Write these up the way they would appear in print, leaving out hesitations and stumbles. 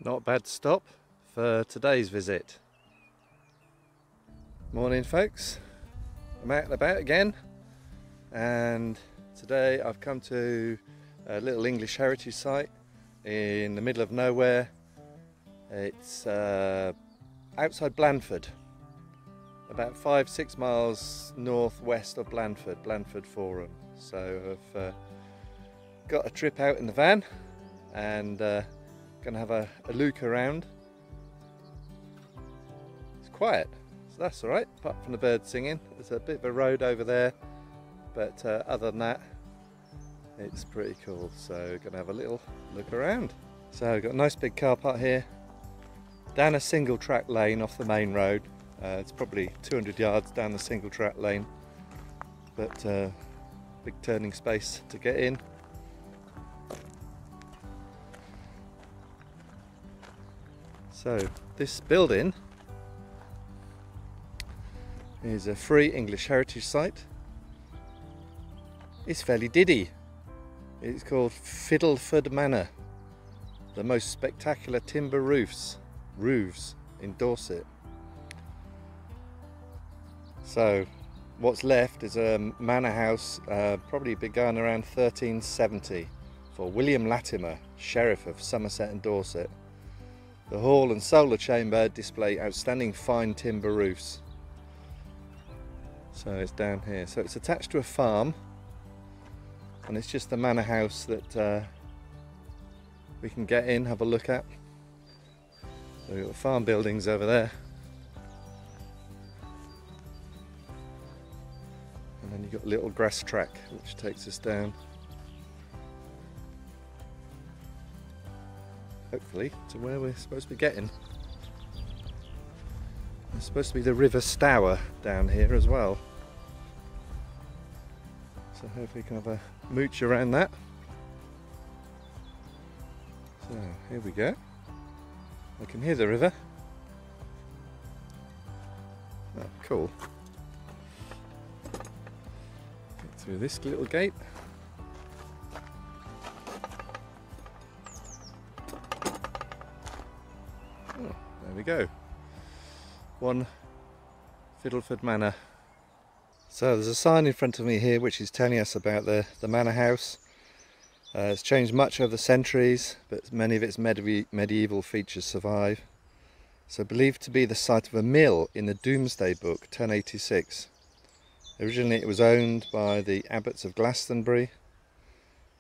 Not a bad stop for today's visit. Morning folks, I'm out and about again, and today I've come to a little English heritage site in the middle of nowhere. It's outside Blandford, about 5-6 miles northwest of Blandford Forum. So I've got a trip out in the van and gonna have a look around. It's quiet, so that's all right, apart from the birds singing. There's a bit of a road over there, but other than that, it's pretty cool. So gonna have a little look around. So I've got a nice big car park here, down a single track lane off the main road. It's probably 200 yards down the single track lane, but big turning space to get in. So this building is a free English heritage site. It's fairly diddy. It's called Fiddleford Manor, the most spectacular timber roofs in Dorset. So what's left is a manor house, probably begun around 1370, for William Latimer, Sheriff of Somerset and Dorset. The hall and solar chamber display outstanding fine timber roofs. So it's down here. So it's attached to a farm, and it's just the manor house that we can get in, have a look at. So we've got the farm buildings over there. And then you've got a little grass track which takes us down, hopefully, to where we're supposed to be getting. There's supposed to be the River Stour down here as well. So hopefully we can have a mooch around that. So here we go. I can hear the river. Oh, cool. Get through this little gate. Oh, there we go. One Fiddleford Manor. So there's a sign in front of me here which is telling us about the manor house. It's changed much over the centuries, but many of its medieval features survive. So believed to be the site of a mill in the Domesday Book, 1086. Originally it was owned by the abbots of Glastonbury.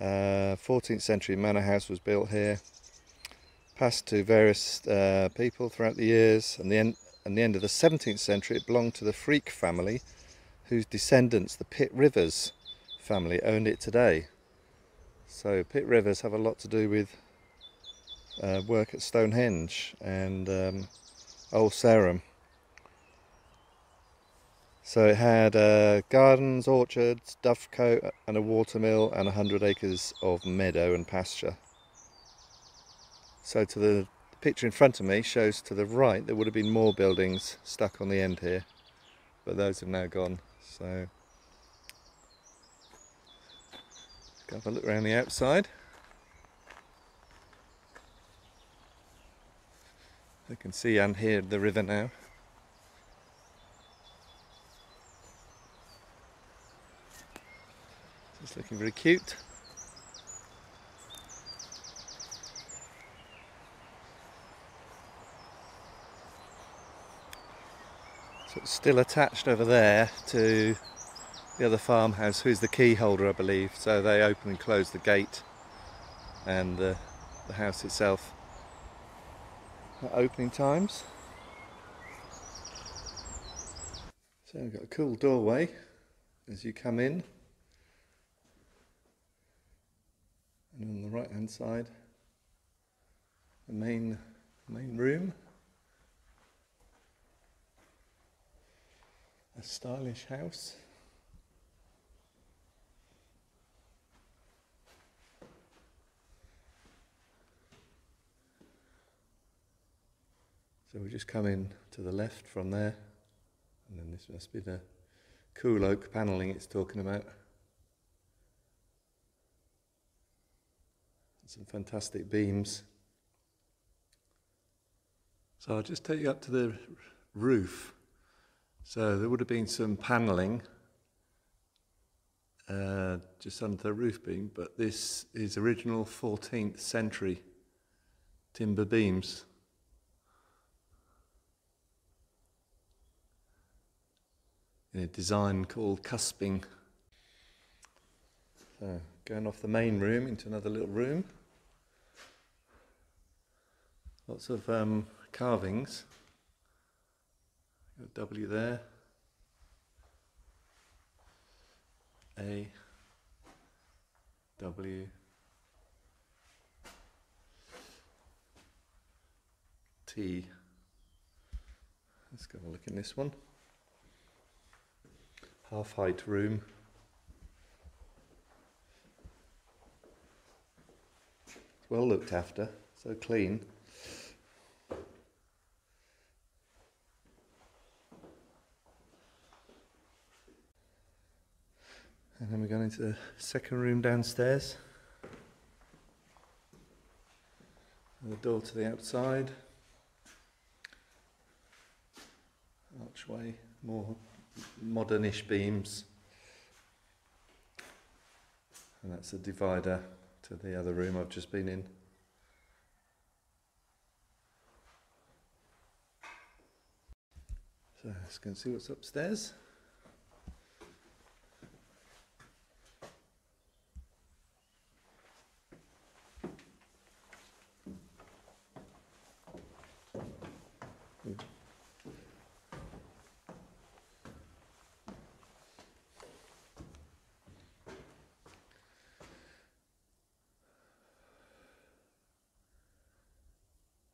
14th century manor house was built here. Passed to various people throughout the years, and the end of the 17th century it belonged to the Freak family, whose descendants, the Pitt Rivers family, owned it today. So Pitt Rivers have a lot to do with work at Stonehenge and Old Sarum. So it had gardens, orchards, dovecote and a watermill, and 100 acres of meadow and pasture. So to the picture in front of me shows to the right there would have been more buildings stuck on the end here, but those have now gone. So have a look around the outside. I can see and hear the river now. It's looking very cute. So it's still attached over there to the other farmhouse, who's the key holder, I believe. So they open and close the gate, and the house itself at opening times. So we've got a cool doorway as you come in, and on the right hand side the main room. A stylish house. So we just come in to the left from there, and then this must be the cool oak panelling it's talking about. Some fantastic beams. So I'll just take you up to the roof. So there would have been some panelling just under the roof beam, but this is original 14th century timber beams. In a design called cusping. So going off the main room into another little room. Lots of carvings. Got a W there. A, W, T. Let's go have a look in this one. Half height room. It's well looked after, so clean. And then we're going into the second room downstairs. And the door to the outside. Archway, more modernish beams. And that's a divider to the other room I've just been in. So let's go and see what's upstairs.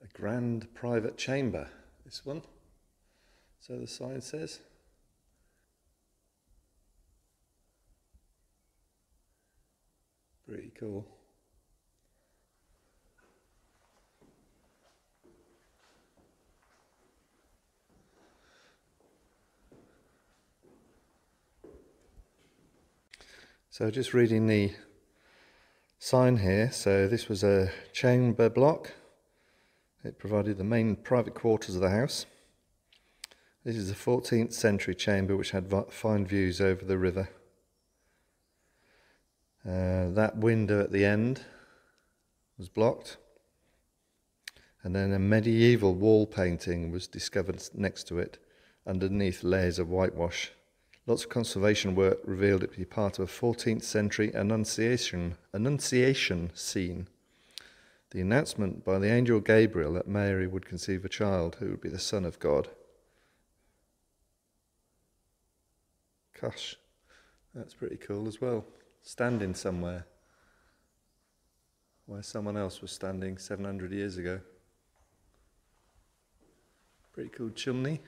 A grand private chamber, this one. So the sign says. Pretty cool. So just reading the sign here, so this was a chamber block. It provided the main private quarters of the house. This is a 14th century chamber which had fine views over the river. That window at the end was blocked, and then a medieval wall painting was discovered next to it underneath layers of whitewash. Lots of conservation work revealed it to be part of a 14th century Annunciation scene. The announcement by the angel Gabriel that Mary would conceive a child who would be the Son of God. Gosh, that's pretty cool as well. Standing somewhere where someone else was standing 700 years ago. Pretty cool chimney.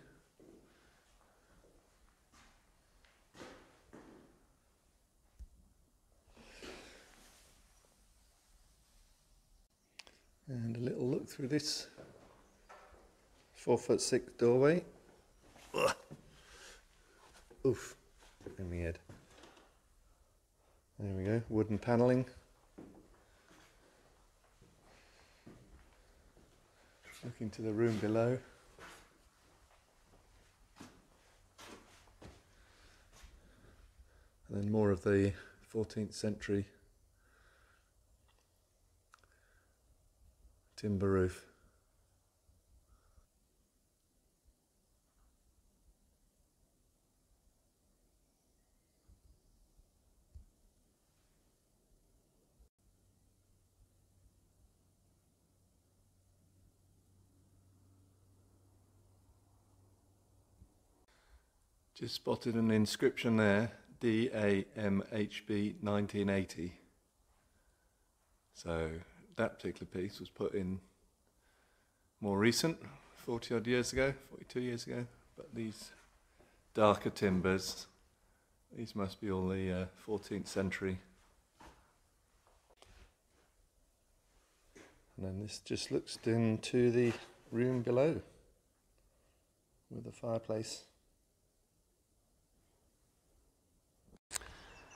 And a little look through this 4'6" doorway. Ugh. Oof, in my head. There we go, wooden panelling. Looking to the room below. And then more of the 14th century timber roof. Just spotted an inscription there, DAMHB 1980. So that particular piece was put in more recent, 40 odd years ago, 42 years ago. But these darker timbers, these must be all the 14th century. And then this just looks into the room below with the fireplace.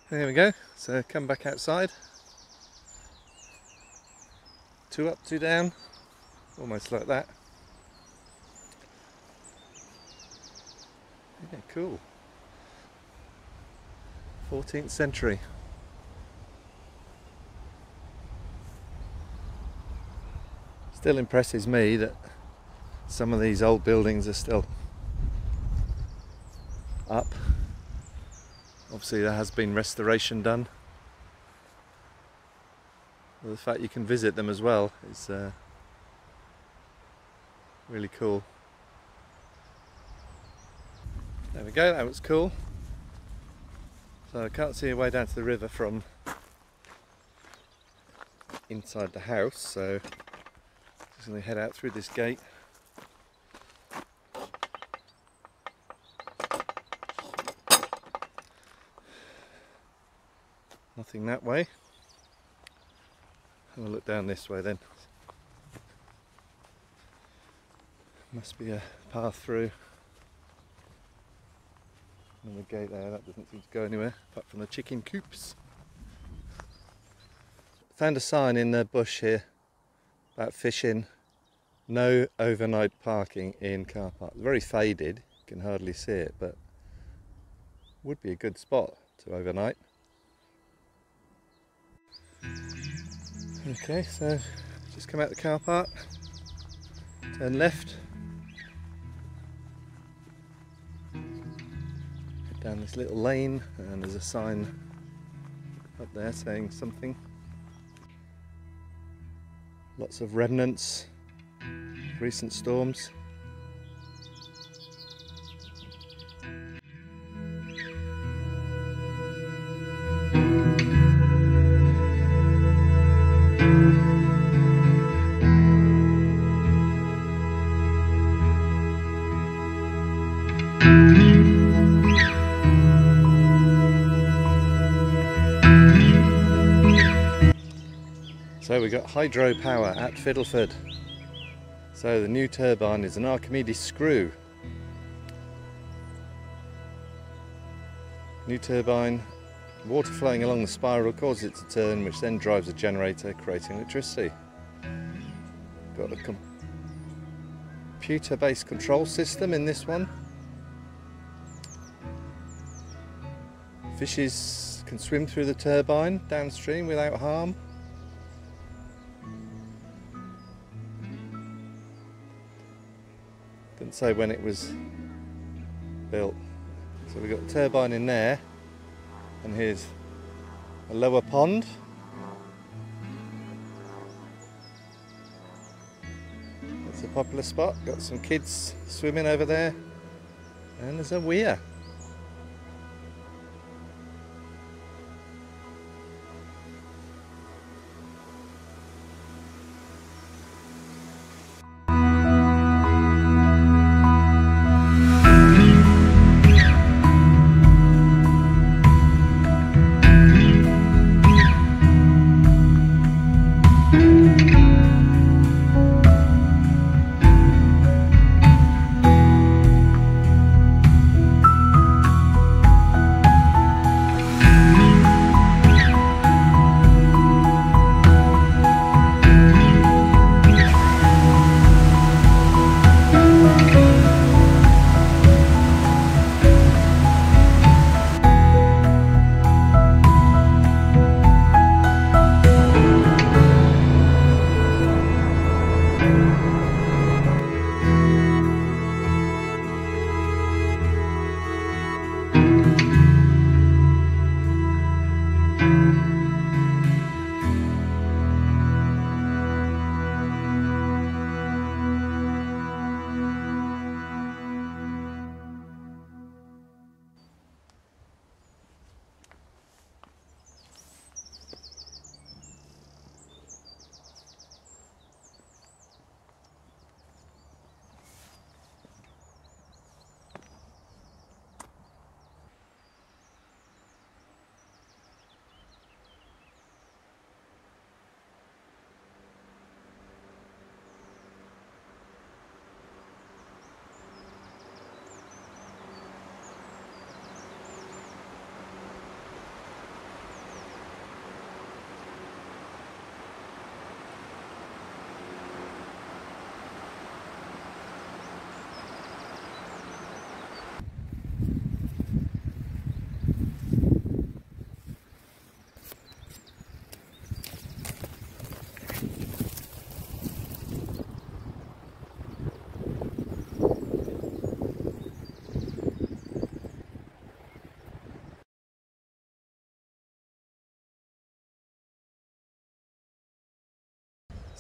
There we go, so come back outside. 2 up, 2 down, almost like that. cool. 14th century. Still impresses me that some of these old buildings are still up. Obviously there has been restoration done. Well, the fact you can visit them as well is really cool. There we go, that was cool. So I can't see a way down to the river from inside the house, so just going to head out through this gate. Nothing that way. Have a look down this way then. Must be a path through. And the gate there, that doesn't seem to go anywhere apart from the chicken coops. Found a sign in the bush here about fishing. No overnight parking in car park. Very faded, you can hardly see it, but would be a good spot to overnight. Okay, so just come out the car park, turn left, head down this little lane, and there's a sign up there saying something. Lots of remnants, recent storms. So we got hydropower at Fiddleford. So the new turbine is an Archimedes screw. New turbine, water flowing along the spiral causes it to turn, which then drives a generator creating electricity. Got a computer-based control system in this one. Fishes can swim through the turbine downstream without harm. Didn't say when it was built. So we've got a turbine in there, and here's a lower pond. That's a popular spot. Got some kids swimming over there, and there's a weir.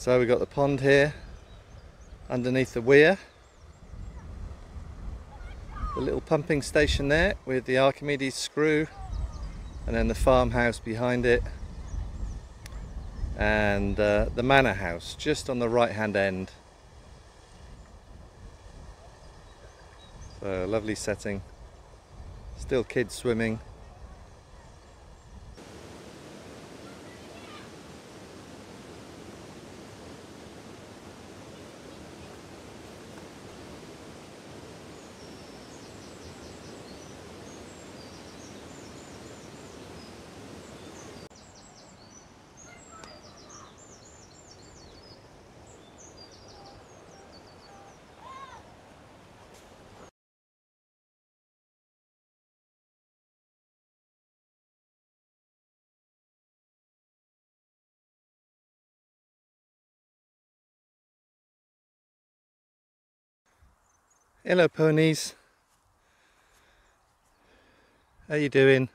So we've got the pond here underneath the weir, the little pumping station there with the Archimedes screw, and then the farmhouse behind it, and the manor house just on the right hand end. So lovely setting, still kids swimming. Hello ponies, how you doing?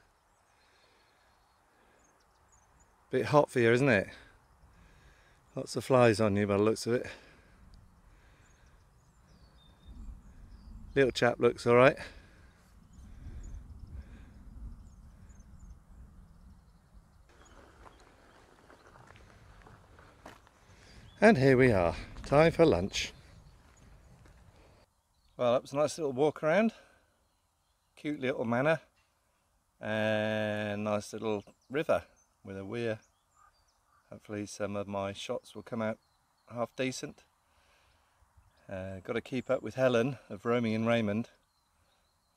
Bit hot for you, isn't it? Lots of flies on you by the looks of it. Little chap looks alright. And here we are, time for lunch. Well, that was a nice little walk around. Cute little manor and nice little river with a weir. Hopefully some of my shots will come out half decent. Got to keep up with Helen of Roaming in Raymond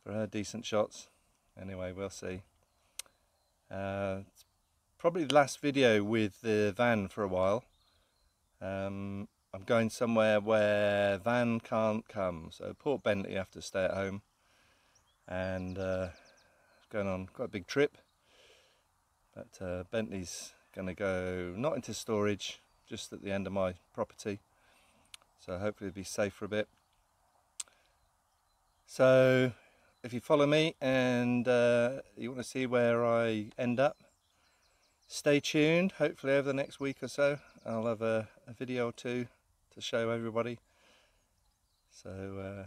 for her decent shots. Anyway, we'll see. It's probably the last video with the van for a while. I'm going somewhere where Van can't come, so poor Bentley have to stay at home, and going on quite a big trip. But Bentley's going to go not into storage, just at the end of my property, so hopefully it'll be safe for a bit. So if you follow me and you want to see where I end up, stay tuned. Hopefully over the next week or so I'll have a video or two to show everybody. So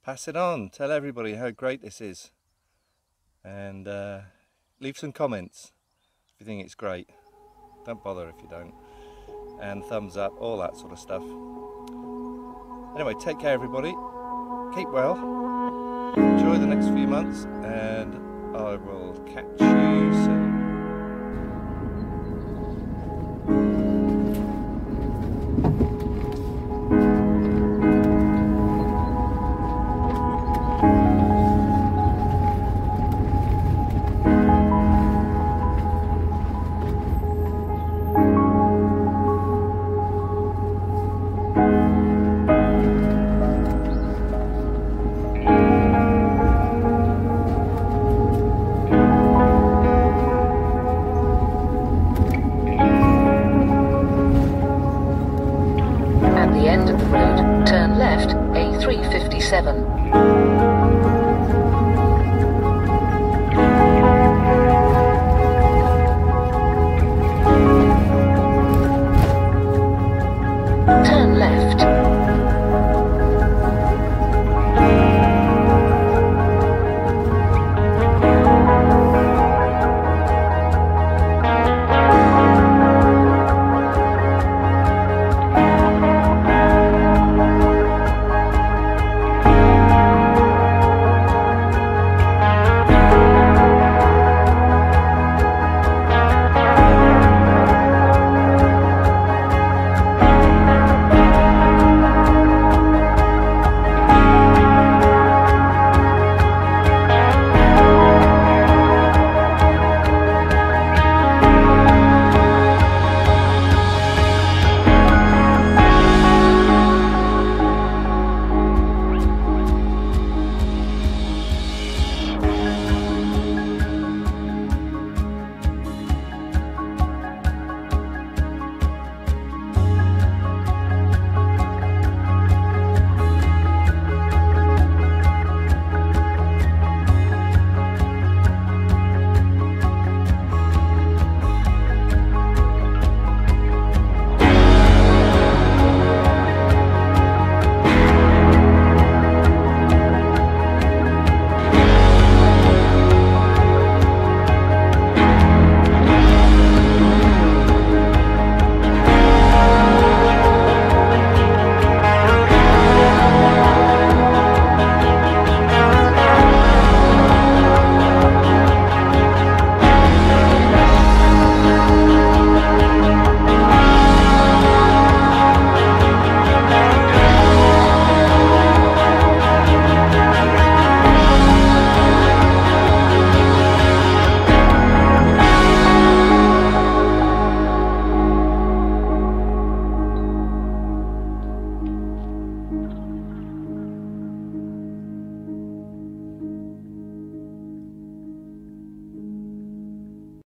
pass it on, tell everybody how great this is, and leave some comments if you think it's great. Don't bother if you don't, and thumbs up, all that sort of stuff. Anyway, take care everybody, keep well, enjoy the next few months, and I will catch you soon.